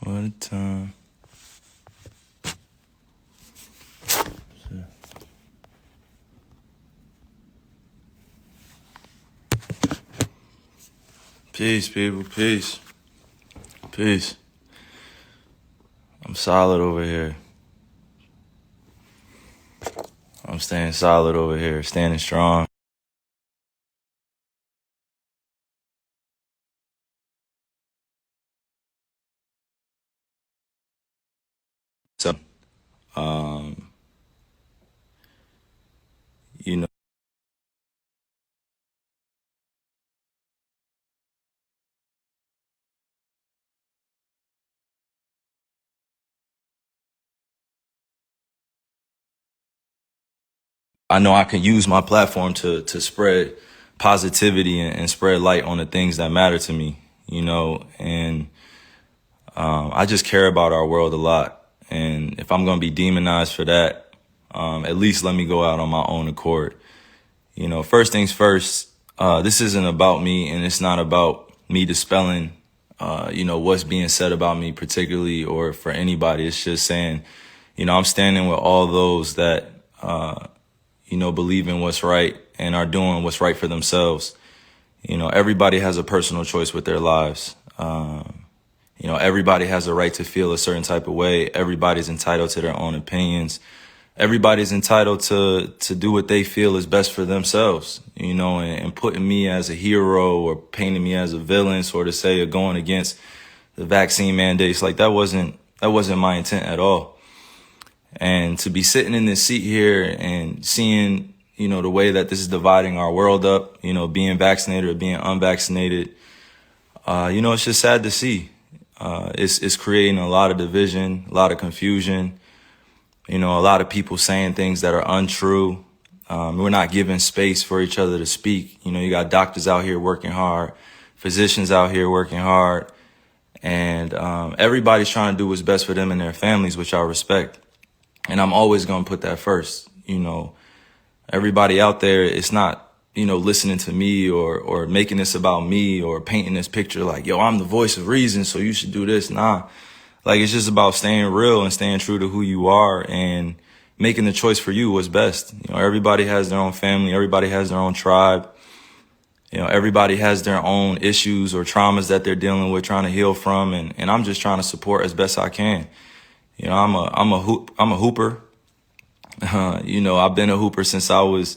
What a time. Peace, people. Peace. Peace. I'm solid over here. I'm staying solid over here, standing strong. So, um, you know, I know I can use my platform to spread positivity and spread light on the things that matter to me, and I just care about our world a lot. And if I'm going to be demonized for that, at least let me go out on my own accord. First things first, this isn't about me, and it's not about me dispelling, what's being said about me particularly or for anybody. It's just saying, I'm standing with all those that, believe in what's right and are doing what's right for themselves. Everybody has a personal choice with their lives. Everybody has a right to feel a certain type of way. Everybody's entitled to their own opinions. Everybody's entitled to do what they feel is best for themselves, and putting me as a hero or painting me as a villain, sort of say, or going against the vaccine mandates, like that wasn't my intent at all. And to be sitting in this seat here and seeing, the way that this is dividing our world up, being vaccinated or being unvaccinated, it's just sad to see. It's creating a lot of division, a lot of confusion, a lot of people saying things that are untrue. We're not giving space for each other to speak. You got doctors out here working hard, physicians out here working hard, and everybody's trying to do what's best for them and their families, which I respect. And I'm always going to put that first. Everybody out there, it's not, listening to me or making this about me or painting this picture like, yo, I'm the voice of reason, so you should do this. Nah, like it's just about staying real and staying true to who you are and making the choice for you what's best. Everybody has their own family. Everybody has their own tribe. Everybody has their own issues or traumas that they're dealing with, trying to heal from. And I'm just trying to support as best I can. I'm a hooper. I've been a hooper since I was,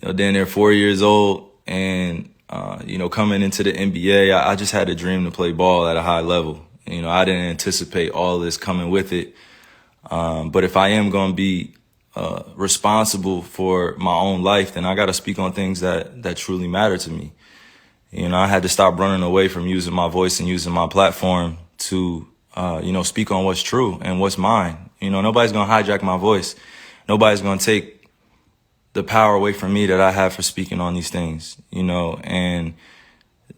down there 4 years old, and coming into the NBA, I just had a dream to play ball at a high level. I didn't anticipate all this coming with it. But if I am going to be responsible for my own life, then I got to speak on things that truly matter to me. I had to stop running away from using my voice and using my platform to speak on what's true and what's mine. Nobody's going to hijack my voice. Nobody's going to take the power away from me that I have for speaking on these things, and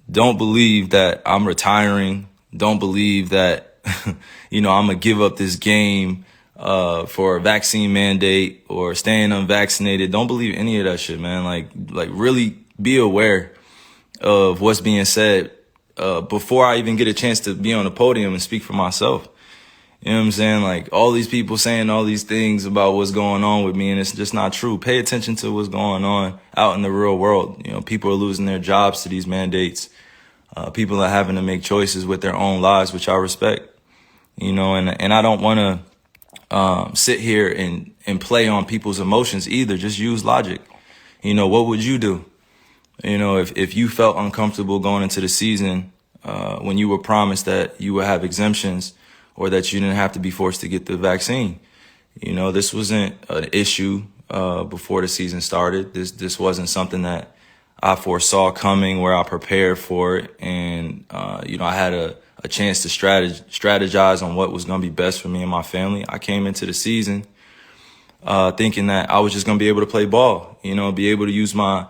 don't believe that I'm retiring. Don't believe that, I'm going to give up this game for a vaccine mandate or staying unvaccinated. Don't believe any of that shit, man. Like really be aware of what's being said before I even get a chance to be on the podium and speak for myself. You know what I'm saying? Like all these people saying all these things about what's going on with me, and it's just not true. Pay attention to what's going on out in the real world. People are losing their jobs to these mandates. People are having to make choices with their own lives, which I respect. And I don't want to sit here and play on people's emotions either. Just use logic. What would you do? If you felt uncomfortable going into the season when you were promised that you would have exemptions or that you didn't have to be forced to get the vaccine. This wasn't an issue before the season started. This wasn't something that I foresaw coming, where I prepared for it. And, I had a chance to strategize on what was going to be best for me and my family. I came into the season thinking that I was just going to be able to play ball, be able to use my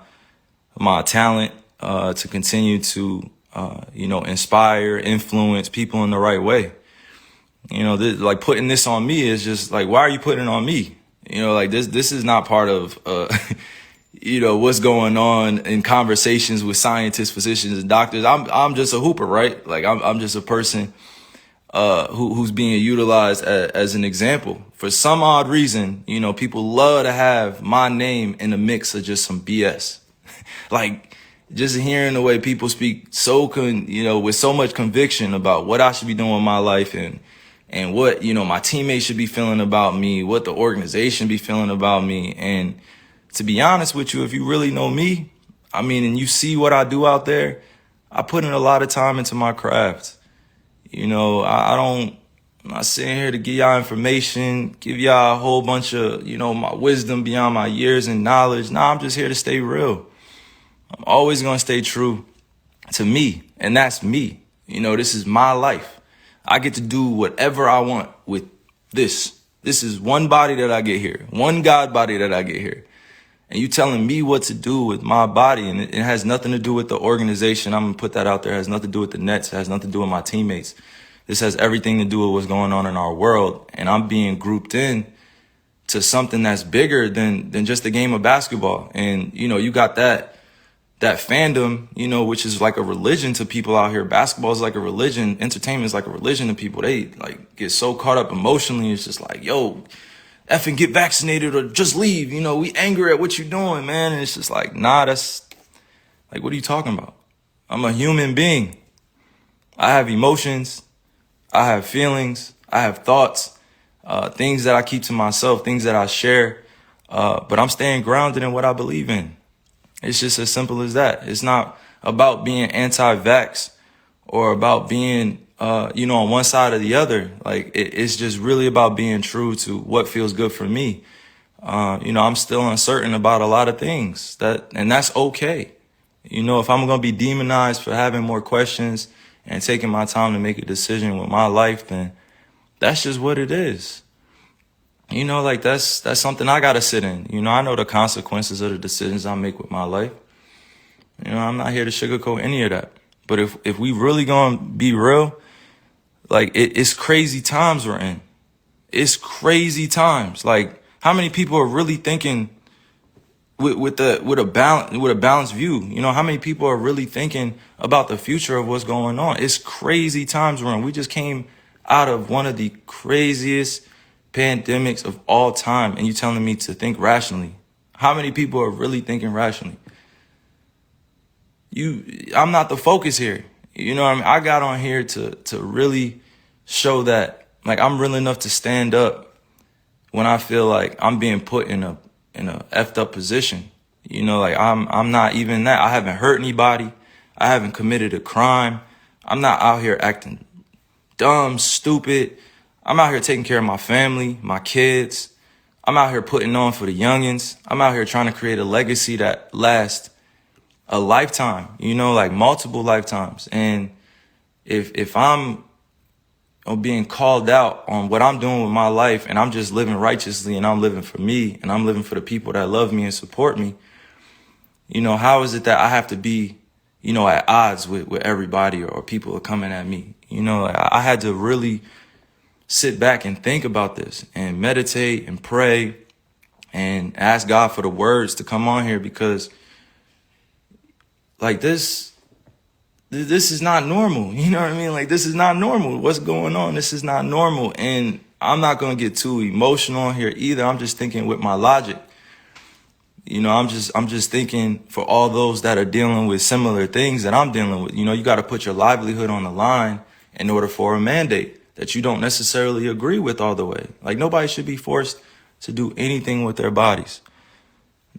talent to continue to, inspire, influence people in the right way. Like putting this on me is just like, why are you putting it on me? This is not part of, what's going on in conversations with scientists, physicians, and doctors. I'm just a hooper, right? Like I'm just a person, who's being utilized as an example. For some odd reason, people love to have my name in the mix of just some BS. Like, just hearing the way people speak with so much conviction about what I should be doing with my life and what, my teammates should be feeling about me, what the organization be feeling about me. And to be honest with you, if you really know me, and you see what I do out there, I put in a lot of time into my craft. I'm not sitting here to give y'all information, give y'all a whole bunch of, my wisdom beyond my years and knowledge. Nah, I'm just here to stay real. I'm always going to stay true to me, and that's me. This is my life. I get to do whatever I want with this. This is one body that I get here, one God body that I get here. And you telling me what to do with my body, and it has nothing to do with the organization. I'm going to put that out there. It has nothing to do with the Nets. It has nothing to do with my teammates. This has everything to do with what's going on in our world, and I'm being grouped in to something that's bigger than just a game of basketball. And, you got that fandom, which is like a religion to people out here. Basketball is like a religion. Entertainment is like a religion to people. They get so caught up emotionally. It's just like, yo, effing get vaccinated or just leave. We angry at what you're doing, man. And it's just like, nah, that's like, what are you talking about? I'm a human being. I have emotions. I have feelings. I have thoughts, things that I keep to myself, things that I share. But I'm staying grounded in what I believe in. It's just as simple as that. It's not about being anti-vax or about being, on one side or the other. Like, it's just really about being true to what feels good for me. I'm still uncertain about a lot of things and that's okay. If I'm going to be demonized for having more questions and taking my time to make a decision with my life, then that's just what it is. That's something I got to sit in. I know the consequences of the decisions I make with my life. I'm not here to sugarcoat any of that. But if we really gonna be real, it's crazy times we're in. It's crazy times. Like, how many people are really thinking with a balanced view? How many people are really thinking about the future of what's going on? It's crazy times we're in. We just came out of one of the craziest pandemics of all time, and you telling me to think rationally. How many people are really thinking rationally? I'm not the focus here. I got on here to really show that, I'm real enough to stand up when I feel like I'm being put in a effed up position. I'm not even that. I haven't hurt anybody. I haven't committed a crime. I'm not out here acting dumb, stupid. I'm out here taking care of my family, my kids. I'm out here putting on for the youngins. I'm out here trying to create a legacy that lasts a lifetime, multiple lifetimes. And if I'm being called out on what I'm doing with my life, and I'm just living righteously, and I'm living for me, and I'm living for the people that love me and support me, how is it that I have to be, at odds with everybody, or people are coming at me? I had to really sit back and think about this and meditate and pray and ask God for the words to come on here, because this is not normal. You know what I mean? This is not normal. What's going on? This is not normal. And I'm not going to get too emotional here either. I'm just thinking with my logic. I'm just thinking for all those that are dealing with similar things that I'm dealing with. You got to put your livelihood on the line in order for a mandate that you don't necessarily agree with all the way. Nobody should be forced to do anything with their bodies.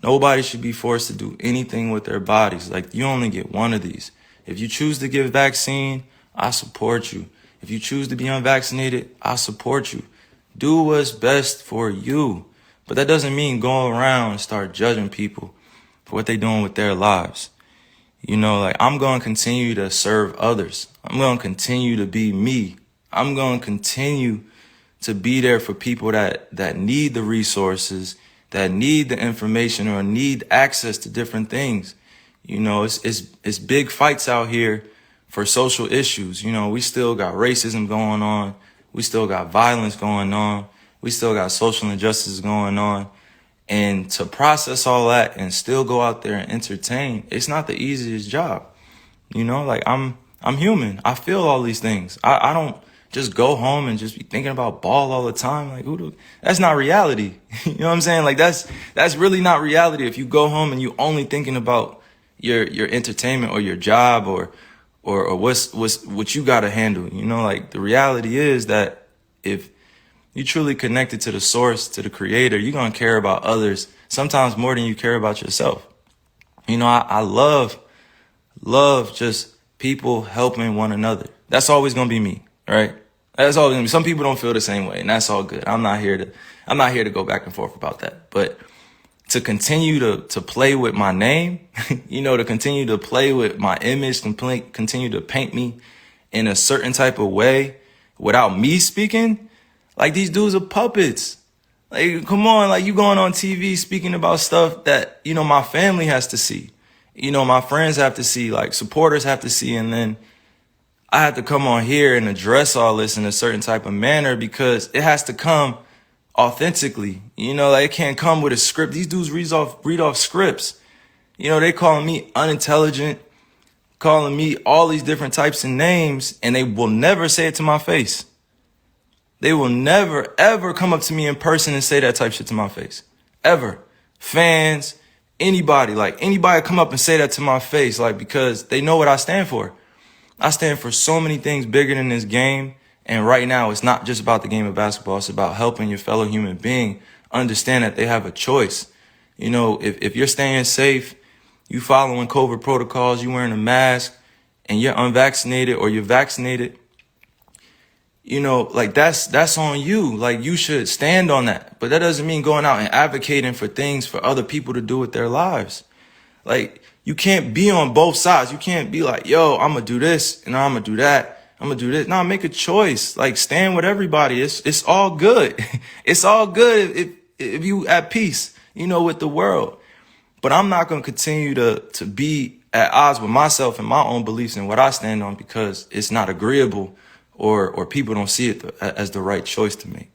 Nobody should be forced to do anything with their bodies. You only get one of these. If you choose to get vaccine, I support you. If you choose to be unvaccinated, I support you. Do what's best for you. But that doesn't mean go around and start judging people for what they're doing with their lives. I'm going to continue to serve others. I'm going to continue to be me. I'm going to continue to be there for people that need the resources, that need the information, or need access to different things. It's big fights out here for social issues. We still got racism going on. We still got violence going on. We still got social injustices going on. And to process all that and still go out there and entertain, it's not the easiest job. I'm human. I feel all these things. I don't just go home and just be thinking about ball all the time. Like, that's not reality. You know what I'm saying? Like, that's really not reality. If you go home and you only thinking about your entertainment or your job or what you got to handle, you know, like the reality is that if you truly connected to the source, to the creator, you're going to care about others sometimes more than you care about yourself. You know, I love just people helping one another. That's always going to be me, right? That's always going to be. Some people don't feel the same way, and that's all good. I'm not here to go back and forth about that. But to continue to play with my name, you know, to continue to play with my image, continue to paint me in a certain type of way without me speaking, like these dudes are puppets. Like, come on, like you going on TV speaking about stuff that, you know, my family has to see, you know, my friends have to see, like supporters have to see. And then I have to come on here and address all this in a certain type of manner because it has to come authentically. You know, like it can't come with a script. These dudes read off scripts. You know, they calling me unintelligent, calling me all these different types of names, and they will never say it to my face. They will never, ever come up to me in person and say that type shit to my face. Ever. Fans, anybody come up and say that to my face, like, because they know what I stand for. I stand for so many things bigger than this game. And right now, it's not just about the game of basketball. It's about helping your fellow human being understand that they have a choice. You know, if you're staying safe, you following COVID protocols, you wearing a mask, and you're unvaccinated or you're vaccinated, you know, like that's on you. Like you should stand on that. But that doesn't mean going out and advocating for things for other people to do with their lives. Like you can't be on both sides. You can't be like, yo, I'm going to do this and I'm going to do that. I'm going to do this. No, make a choice. Like stand with everybody. It's all good. It's all good if you at peace, you know, with the world. But I'm not going to continue to be at odds with myself and my own beliefs and what I stand on because it's not agreeable or people don't see it as the right choice to make.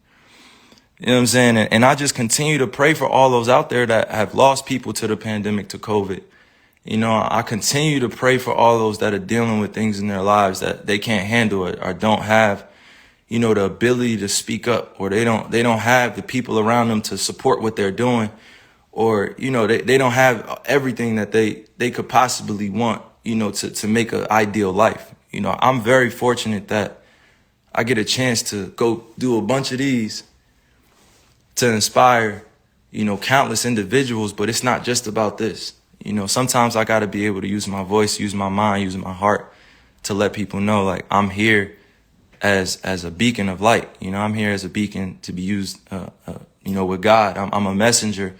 You know what I'm saying? And I just continue to pray for all those out there that have lost people to the pandemic, to COVID. You know, I continue to pray for all those that are dealing with things in their lives that they can't handle it or don't have, you know, the ability to speak up, or they don't have the people around them to support what they're doing, or, you know, they don't have everything that they could possibly want, you know, to make an ideal life. You know, I'm very fortunate that I get a chance to go do a bunch of these to inspire, you know, countless individuals, but it's not just about this. You know, sometimes I got to be able to use my voice, use my mind, use my heart to let people know, like, I'm here as a beacon of light. You know, I'm here as a beacon to be used, you know, with God. I'm a messenger.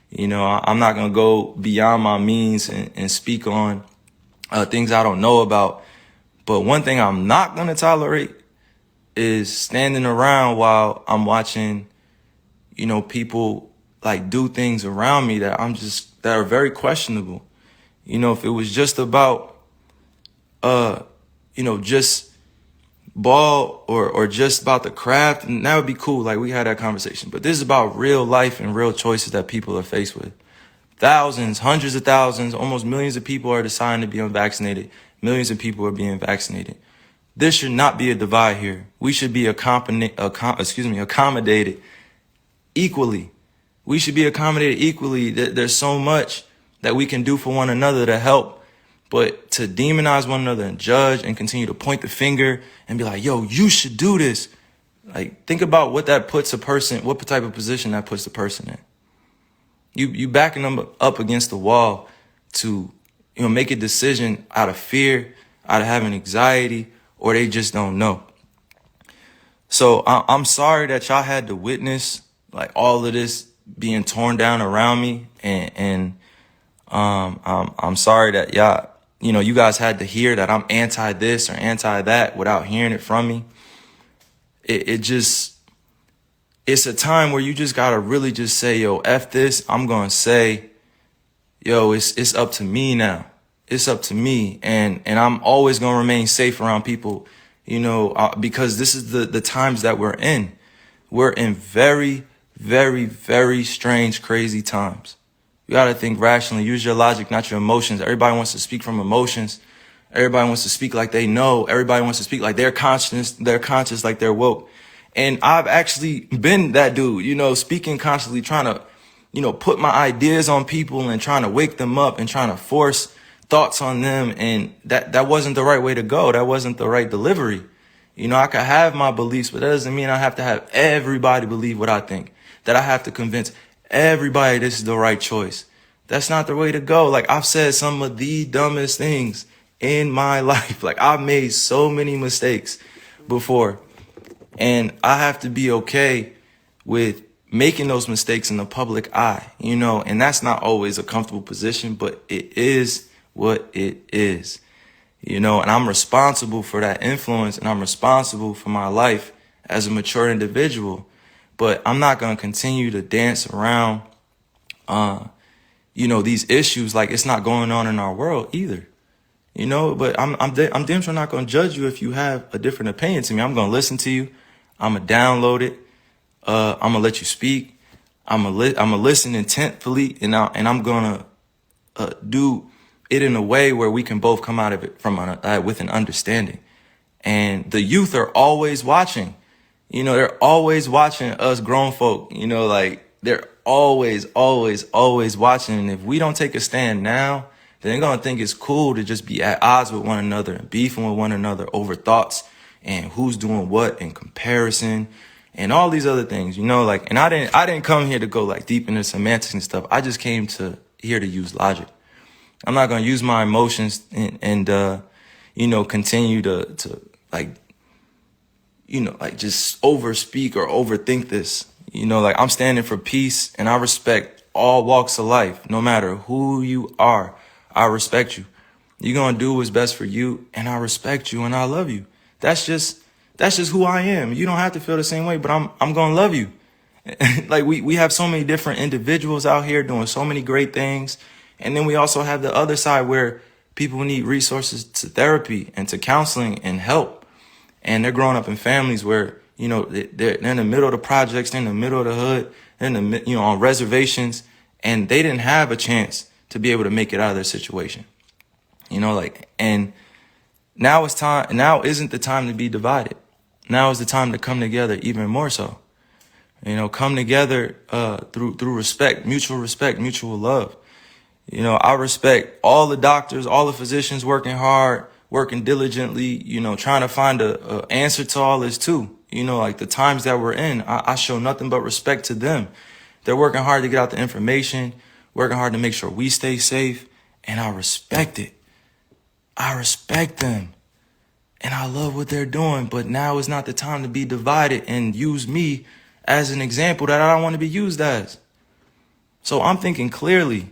You know, I'm not going to go beyond my means and speak on things I don't know about. But one thing I'm not going to tolerate is standing around while I'm watching, you know, people like do things around me that that are very questionable. You know, if it was just about, you know, just ball or just about the craft, and that would be cool. Like we had that conversation, but this is about real life and real choices that people are faced with. Thousands, hundreds of thousands, almost millions of people are deciding to be unvaccinated. Millions of people are being vaccinated. There should not be a divide here. We should be accommodated equally. We should be accommodated equally. There's so much that we can do for one another to help, but to demonize one another and judge and continue to point the finger and be like, yo, you should do this. Like, think about what that puts a person, what type of position that puts the person in. You backing them up against the wall to, you know, make a decision out of fear, out of having anxiety, or they just don't know. So I'm sorry that y'all had to witness like all of this being torn down around me, and I'm sorry that y'all, you know, you guys had to hear that I'm anti this or anti that without hearing it from me. It's a time where you just gotta really just say, yo, F this. I'm gonna say, yo, it's up to me now. It's up to me, and I'm always gonna remain safe around people, you know, because this is the times that we're in. We're in very, very, very strange, crazy times. You gotta think rationally. Use your logic, not your emotions. Everybody wants to speak from emotions. Everybody wants to speak like they know. Everybody wants to speak like they're conscious, like they're woke. And I've actually been that dude, speaking consciously, trying to, put my ideas on people and trying to wake them up and trying to force thoughts on them. And that wasn't the right way to go. That wasn't the right delivery. I could have my beliefs, but that doesn't mean I have to have everybody believe what I think, that I have to convince everybody this is the right choice. That's not the way to go. Like, I've said some of the dumbest things in my life. Like, I've made so many mistakes before, and I have to be okay with making those mistakes in the public eye, and that's not always a comfortable position, but it is what it is, and I'm responsible for that influence, and I'm responsible for my life as a mature individual. But I'm not going to continue to dance around, these issues like it's not going on in our world either. But I'm damn sure not going to judge you if you have a different opinion to me. I'm going to listen to you. I'm going to download it. I'm going to let you speak. I'm going to listen intentfully, and I'm going to do it in a way where we can both come out of it with an understanding. And the youth are always watching. They're always watching us grown folk, like they're always, always, always watching. And if we don't take a stand now, then they're going to think it's cool to just be at odds with one another and beefing with one another over thoughts and who's doing what in comparison and all these other things, and I didn't come here to go like deep into semantics and stuff. I just came here to use logic. I'm not going to use my emotions and continue to like, just overspeak or overthink this. Like, I'm standing for peace, and I respect all walks of life. No matter who you are, I respect you. You're going to do what's best for you, and I respect you, and I love you. That's just who I am. You don't have to feel the same way, but I'm going to love you. Like, we have so many different individuals out here doing so many great things. And then we also have the other side where people need resources to therapy and to counseling and help. And they're growing up in families where, they're in the middle of the projects, they're in the middle of the hood, they're in the, on reservations, and they didn't have a chance to be able to make it out of their situation. And now isn't the time to be divided. Now is the time to come together even more so. Come together through respect, mutual love. I respect all the doctors, all the physicians working hard, working diligently, trying to find a answer to all this too. Like the times that we're in, I show nothing but respect to them. They're working hard to get out the information, working hard to make sure we stay safe, and I respect it. I respect them, and I love what they're doing, but now is not the time to be divided and use me as an example that I don't want to be used as. So I'm thinking clearly.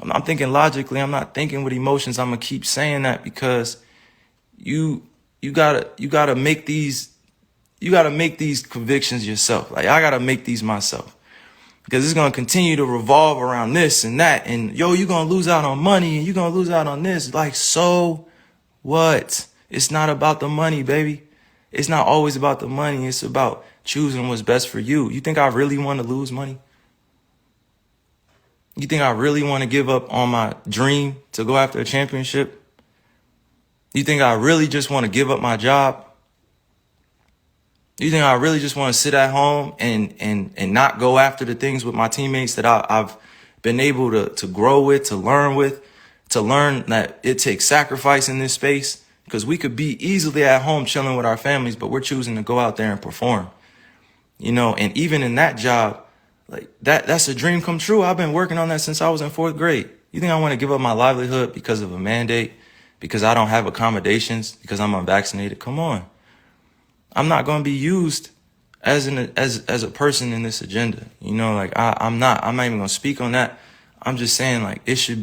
I'm thinking logically. I'm not thinking with emotions. I'm gonna keep saying that because you gotta make these convictions yourself. Like, I gotta make these myself, because it's gonna continue to revolve around this and that. And you're gonna lose out on money and you're gonna lose out on this. Like, so what? It's not about the money, baby. It's not always about the money. It's about choosing what's best for you. You think I really want to lose money? You think I really want to give up on my dream to go after a championship? You think I really just want to give up my job? You think I really just want to sit at home and not go after the things with my teammates that I've been able to grow with, to learn that it takes sacrifice in this space? Because we could be easily at home chilling with our families, but we're choosing to go out there and perform. And even in that job, like that's a dream come true. I've been working on that since I was in 4th grade. You think I want to give up my livelihood because of a mandate, because I don't have accommodations, because I'm unvaccinated? Come on. I'm not going to be used as a person in this agenda. I'm not even going to speak on that. I'm just saying, like, it should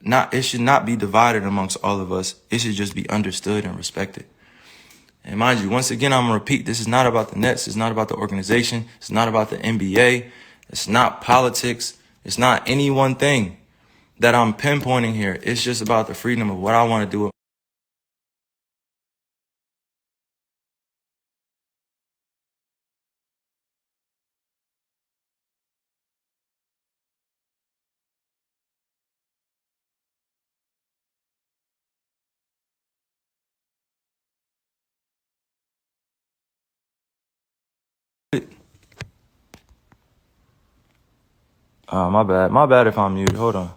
not be divided amongst all of us. It should just be understood and respected. And mind you, once again, I'm going to repeat, this is not about the Nets. It's not about the organization. It's not about the NBA. It's not politics. It's not any one thing that I'm pinpointing here. It's just about the freedom of what I want to do. My bad. My bad if I'm muted. Hold on.